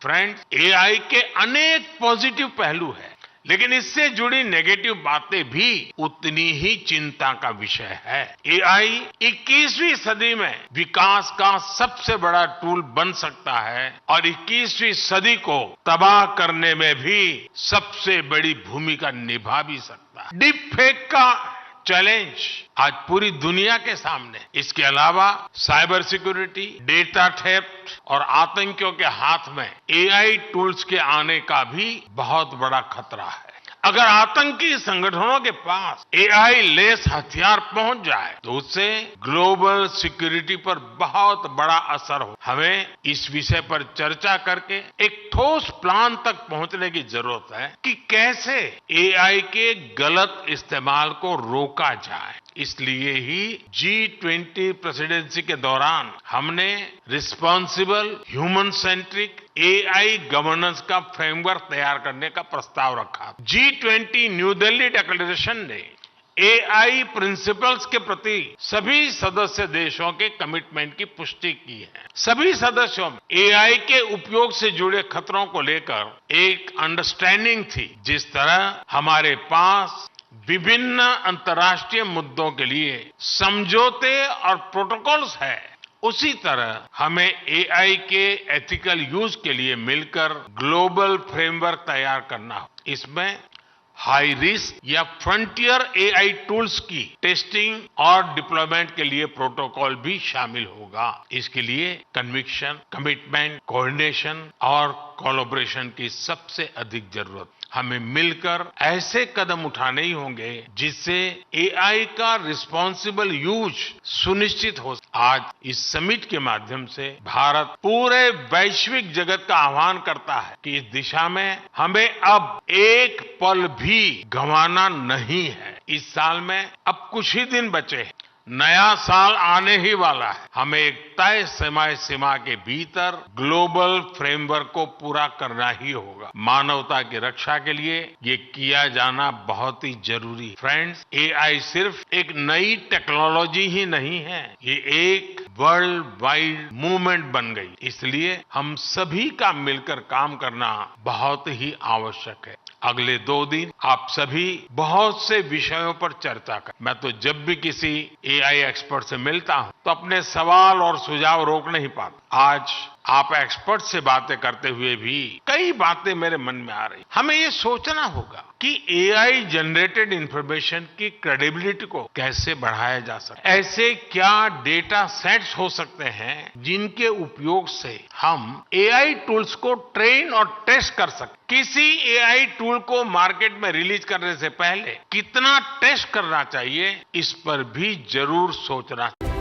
Friends, AI के अनेक positive पहलू हैं, लेकिन इससे जुड़ी नेगेटिव बातें भी उतनी ही चिंता का विषय है। एआई 21वीं सदी में विकास का सबसे बड़ा टूल बन सकता है और 21वीं सदी को तबाह करने में भी सबसे बड़ी भूमिका निभा भी सकता है। डीप फेक का चैलेंज आज पूरी दुनिया के सामने। इसके अलावा साइबर सिक्योरिटी, डेटा थेफ्ट और आतंकियों के हाथ में एआई टूल्स के आने का भी बहुत बड़ा खतरा है। अगर आतंकी संगठनों के पास एआई लेस हथियार पहुंच जाए तो उससे ग्लोबल सिक्योरिटी पर बहुत बड़ा असर हो। हमें इस विषय पर चर्चा करके एक ठोस प्लान तक पहुंचने की जरूरत है कि कैसे एआई के गलत इस्तेमाल को रोका जाए। इसलिए ही G20 प्रेसिडेंसी के दौरान हमने responsible human centric AI governance का फ्रेमवर्क तैयार करने का प्रस्ताव रखा। G20 न्यू दिल्ली डिक्लेरेशन ने एआई प्रिंसिपल्स के प्रति सभी सदस्य देशों के कमिटमेंट की पुष्टि की है। सभी सदस्यों में एआई के उपयोग से जुड़े खतरों को लेकर एक अंडरस्टैंडिंग थी। जिस तरह हमारे पास विभिन्न अंतर्राष्ट्रीय मुद्दों के लिए समझौते और प्रोटोकॉल्स है, उसी तरह हमें एआई के एथिकल यूज के लिए मिलकर ग्लोबल फ्रेमवर्क तैयार करना हो। इसमें हाई रिस्क या फ्रंटियर एआई टूल्स की टेस्टिंग और डिप्लॉयमेंट के लिए प्रोटोकॉल भी शामिल होगा। इसके लिए कन्विक्शन, कमिटमेंट, कोऑर्डिनेशन और कोलैबोरेशन की सबसे अधिक जरूरत। हमें मिलकर ऐसे कदम उठाने ही होंगे जिससे एआई का रिस्पांसिबल यूज सुनिश्चित हो। आज इस समिट के माध्यम से भारत पूरे वैश्विक जगत का आह्वान करता है कि इस दिशा में हमें अब एक पल भी गंवाना नहीं है। इस साल में अब कुछ ही दिन बचे हैं, नया साल आने ही वाला है। हमें एक तय समय सीमा के भीतर ग्लोबल फ्रेमवर्क को पूरा करना ही होगा। मानवता की रक्षा के लिए ये किया जाना बहुत ही जरूरी है। फ्रेंड्स, एआई सिर्फ एक नई टेक्नोलॉजी ही नहीं है, ये एक वर्ल्ड वाइड मूवमेंट बन गई। इसलिए हम सभी का मिलकर काम करना बहुत ही आवश्यक है। अगले 2 दिन आप सभी बहुत से विषयों पर चर्चा कर। मैं तो जब भी किसी एआई एक्सपर्ट से मिलता हूं तो अपने सवाल और सुझाव रोक नहीं पाता। आज आप एक्सपर्ट से बातें करते हुए भी कई बातें मेरे मन में आ रही। हमें ये सोचना होगा कि एआई जनरेटेड इंफॉर्मेशन की क्रेडिबिलिटी को कैसे बढ़ाया जा सकता है। ऐसे क्या डेटा सेट्स हो सकते हैं जिनके उपयोग से हम एआई टूल्स को ट्रेन और टेस्ट कर सकते। किसी एआई टूल को मार्केट में रिलीज करने से पहले कितना टेस्ट करना चाहिए, इस पर भी जरूर सोचना चाहिए।